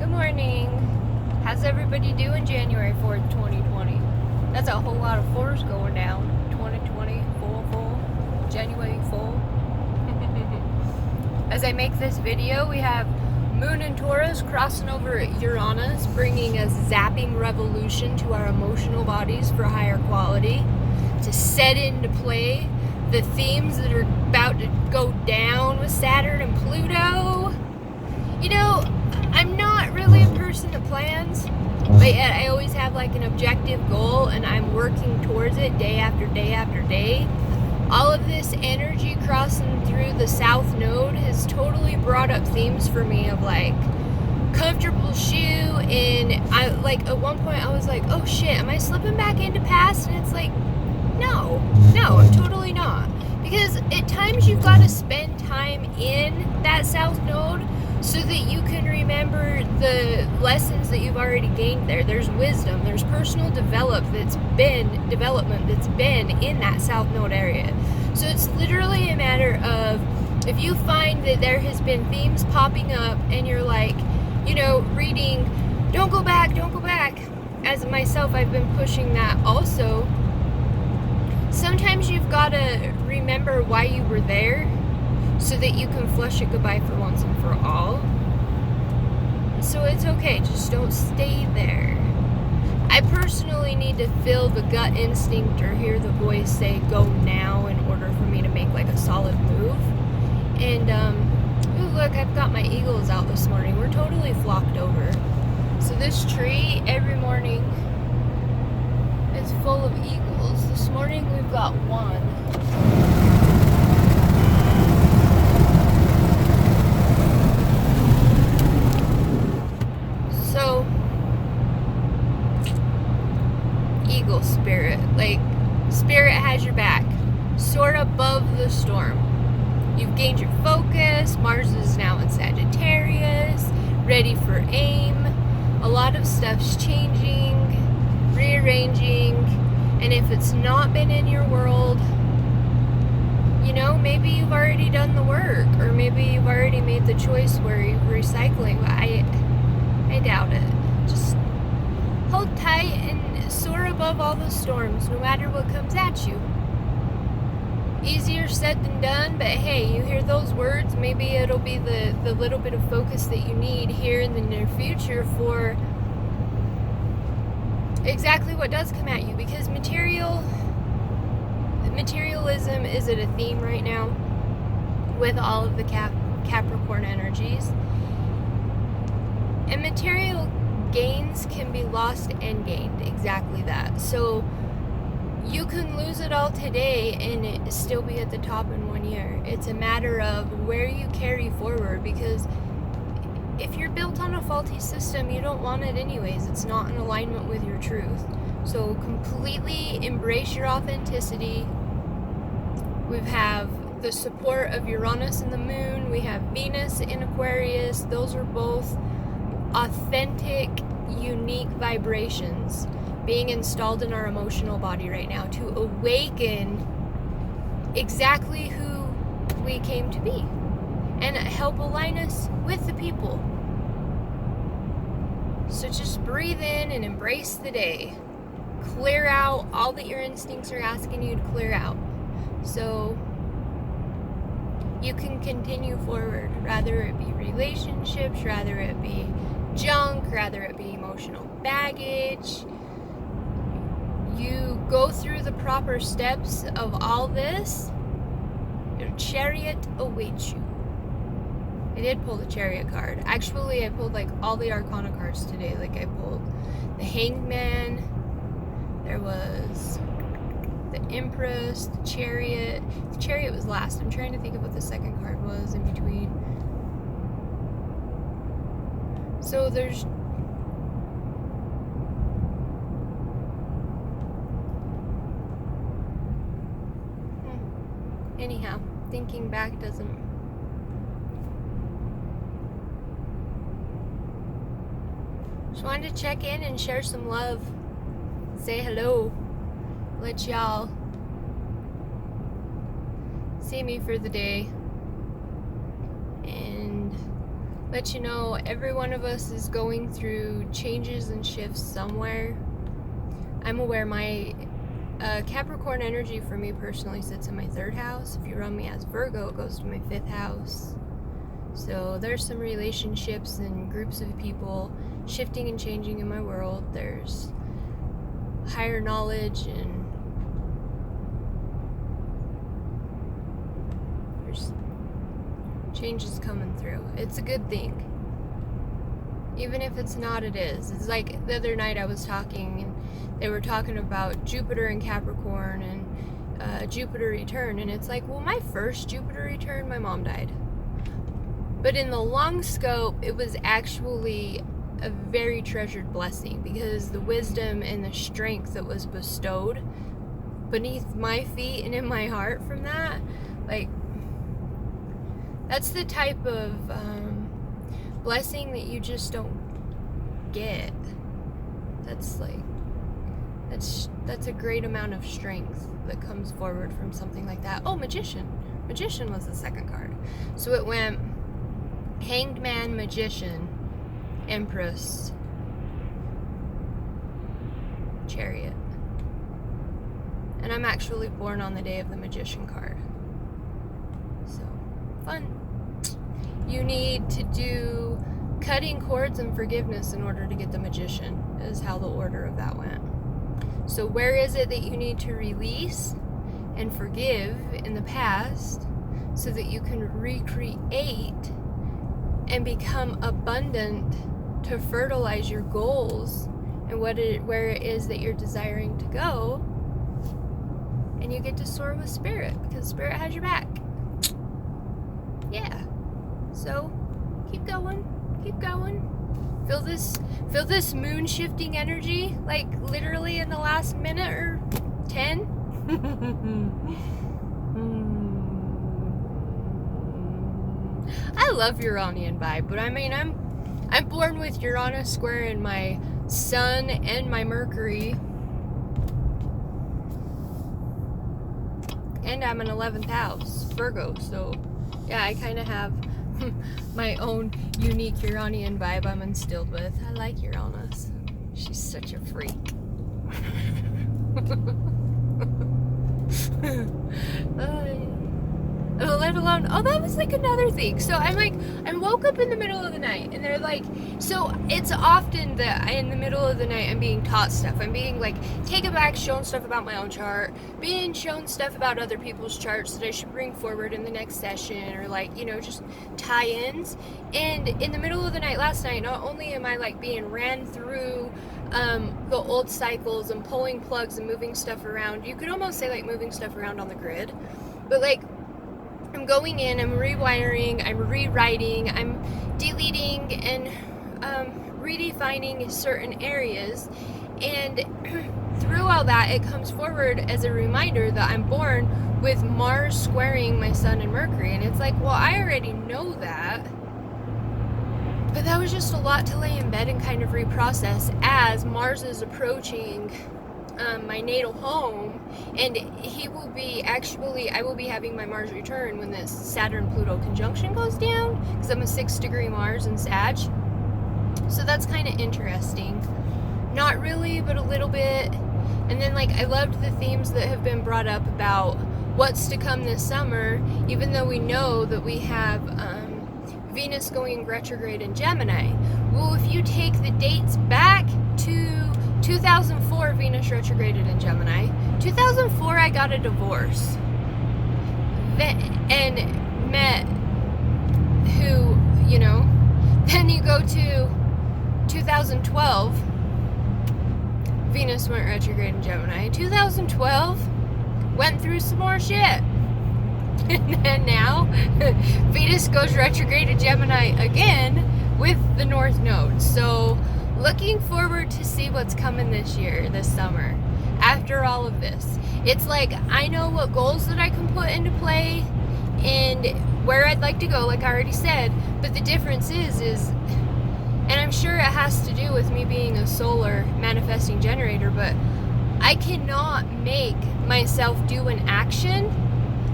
Good morning. How's everybody doing January 4th, 2020? That's a whole lot of fours going down. 2020, full, January full. As I make this video, we have Moon and Taurus crossing over Uranus, bringing a zapping revolution to our emotional bodies for higher quality, to set into play the themes that are about to go down with Saturn and Pluto. You know, I'm not really a person that plans, but yet I always have like an objective goal and I'm working towards it day after day after day. All of this energy crossing through the South Node has totally brought up themes for me of like comfortable shoe, and I like at one point I was like, oh shit, am I slipping back into past? And it's like, no, I'm totally not. Because at times you've got to spend time in that South Node so that you can remember the lessons that you've already gained there. There's wisdom, there's personal development that's been in that South Node area. So it's literally a matter of, if you find that there has been themes popping up and you're like, you know, reading, don't go back. As myself, I've been pushing that also. Sometimes you've got to remember why you were there so that you can flush it goodbye for once and for all. So it's okay, just don't stay there. I personally need to feel the gut instinct or hear the voice say go now in order for me to make like a solid move. And ooh, look, I've got my eagles out this morning. We're totally flocked over. So this tree every morning is full of eagles. This morning we've got one. So, eagle spirit, like spirit has your back, soar above the storm. You've gained your focus. Mars is now in Sagittarius, ready for aim. A lot of stuff's changing, rearranging, and if it's not been in your world, you know, maybe you've already done the work, or maybe you've already made the choice where you're recycling, but I doubt it. Just hold tight and soar above all the storms, no matter what comes at you. Easier said than done, but hey, you hear those words, maybe it'll be the little bit of focus that you need here in the near future for exactly what does come at you, because materialism is at a theme right now with all of the Capricorn energies. And material gains can be lost and gained, exactly that. So you can lose it all today and it still be at the top in 1 year. It's a matter of where you carry forward, because if you're built on a faulty system, you don't want it anyways. It's not in alignment with your truth. So completely embrace your authenticity. We have the support of Uranus and the Moon. We have Venus in Aquarius. Those are both authentic, unique vibrations being installed in our emotional body right now to awaken exactly who we came to be and help align us with the people. So just breathe in and embrace the day. Clear out all that your instincts are asking you to clear out, so you can continue forward, rather it be relationships, rather it be junk, rather it be emotional baggage. You go through the proper steps of all this, your chariot awaits you. I did pull the chariot card. Actually, I pulled like all the arcana cards today. Like I pulled the Hanged Man, there was the Empress, the Chariot. The Chariot was last. I'm trying to think of what the second card was in between. So there's anyhow, thinking back doesn't. Just wanted to check in and share some love. Say hello. Let y'all see me for the day. And let you know every one of us is going through changes and shifts somewhere. I'm aware my Capricorn energy for me personally sits in my 3rd house. If you run me as Virgo, it goes to my 5th house. So there's some relationships and groups of people shifting and changing in my world. There's higher knowledge and there's changes coming through. It's a good thing. Even if it's not, it is. It's like the other night I was talking and they were talking about Jupiter and Capricorn and Jupiter return, and it's like, well, my first Jupiter return, my mom died. But in the long scope, it was actually a very treasured blessing because the wisdom and the strength that was bestowed beneath my feet and in my heart from that, like, that's the type of blessing that you just don't get. That's like, that's a great amount of strength that comes forward from something like that. Oh, Magician. Magician was the second card. So it went Hanged Man, Magician, Empress, Chariot. And I'm actually born on the day of the Magician card. So, fun. You need to do cutting cords and forgiveness in order to get the Magician, is how the order of that went. So where is it that you need to release and forgive in the past so that you can recreate and become abundant to fertilize your goals and where it is that you're desiring to go, and you get to soar with Spirit because Spirit has your back. Yeah. So keep going. Feel this moon shifting energy, like literally in the last minute or 10. I love Uranian vibe, but I mean, I'm born with Uranus square in my Sun and my Mercury, and I'm an 11th house Virgo. So yeah, I kind of have my own unique Uranian vibe I'm instilled with. I like Uranus. She's such a freak. Let alone, oh, that was like another thing. So I woke up in the middle of the night, and they're like, so it's often that in the middle of the night I'm being taught stuff. I'm being like taken back, shown stuff about my own chart, being shown stuff about other people's charts that I should bring forward in the next session, or like, you know, just tie-ins. And in the middle of the night last night, not only am I like being ran through the old cycles and pulling plugs and moving stuff around, you could almost say like moving stuff around on the grid, but like I'm going in, I'm rewiring, I'm rewriting, I'm deleting and redefining certain areas, and through all that it comes forward as a reminder that I'm born with Mars squaring my Sun and Mercury. And it's like, well, I already know that, but that was just a lot to lay in bed and kind of reprocess as Mars is approaching my natal home, and I will be having my Mars return when this Saturn-Pluto conjunction goes down, because I'm a 6-degree Mars in Sag. So that's kind of interesting. Not really, but a little bit. And then like, I loved the themes that have been brought up about what's to come this summer, even though we know that we have Venus going retrograde in Gemini. Well, if you take the dates back to 2004, Venus retrograded in Gemini. 2004, I got a divorce. And met who, you know. Then you go to 2012, Venus went retrograde in Gemini. 2012, went through some more shit. And then now, Venus goes retrograde in Gemini again with the North Node. So, looking forward to see what's coming this year, this summer, after all of this. It's like, I know what goals that I can put into play and where I'd like to go, like I already said, but the difference is, and I'm sure it has to do with me being a solar manifesting generator, but I cannot make myself do an action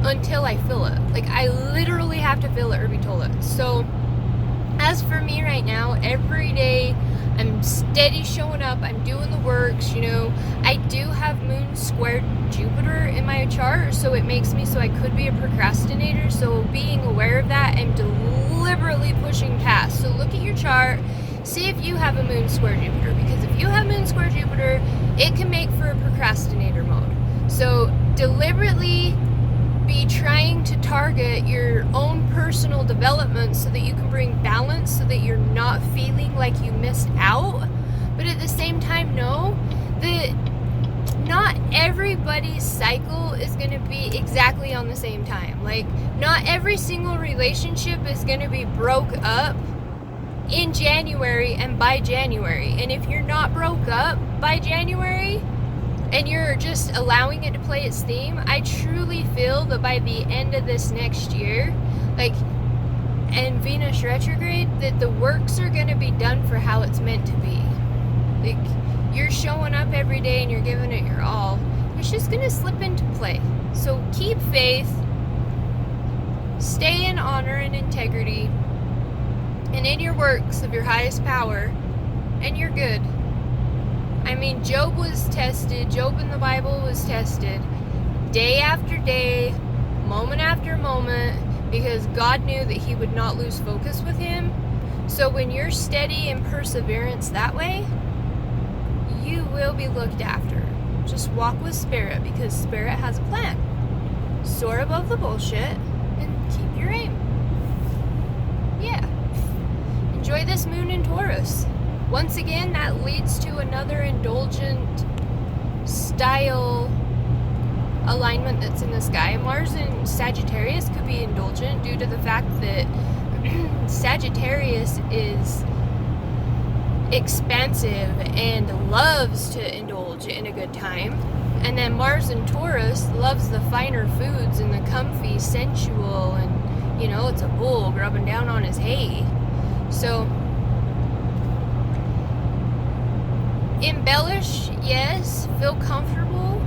until I feel it. Like, I literally have to feel it or be told it. So, as for me right now, every day I'm steady showing up, I'm doing the works, you know. I do have moon squared Jupiter in my chart, so it makes me so I could be a procrastinator. So being aware of that and deliberately pushing past. So look at your chart, see if you have a moon square Jupiter, because if you have moon square Jupiter, it can make for a procrastinator mode. So deliberately be trying to target your own personal development so that you can bring balance, so that you're not feeling like you missed out. But at the same time, know that not everybody's cycle is going to be exactly on the same time. Like, not every single relationship is going to be broke up in January and by January. And if you're not broke up by January and you're just allowing it to play its theme, I truly feel that by the end of this next year, like, and Venus retrograde, that the works are going to be done for how it's meant to be. Like, you're showing up every day and you're giving it your all. It's just going to slip into play. So keep faith, stay in honor and integrity, and in your works of your highest power, and you're good. I mean, Job was tested. Job in the Bible was tested day after day, moment after moment, because God knew that he would not lose focus with him. So when you're steady in perseverance that way, you will be looked after. Just walk with Spirit, because Spirit has a plan. Soar above the bullshit and keep your aim. Yeah. Enjoy this moon in Taurus. Once again, that leads to another indulgent style alignment that's in the sky. Mars in Sagittarius could be indulgent due to the fact that Sagittarius is expansive and loves to indulge in a good time. And then Mars in Taurus loves the finer foods and the comfy, sensual, and, you know, it's a bull grubbing down on his hay. So embellish, yes, feel comfortable,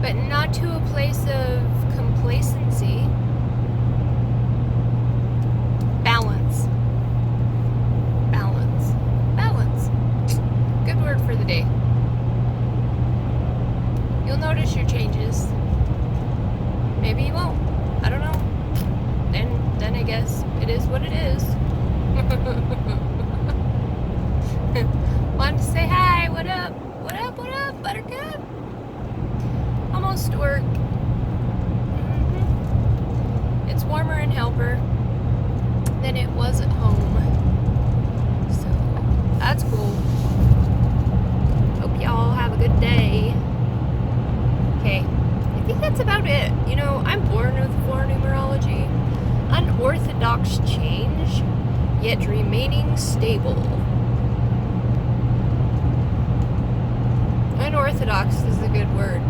but not to a place of complacency. Balance. Balance. Balance. Good word for the day. You'll notice your changes. Maybe you won't. I don't know. Then I guess it is what it is. Wanted to say hi, what up? What up, what up, Buttercup? Almost to work. It's warmer in Helper than it was at home. So, that's cool. Hope y'all have a good day. Okay, I think that's about it. You know, I'm born with 4 numerology. Unorthodox change, yet remaining stable. Unorthodox is a good word.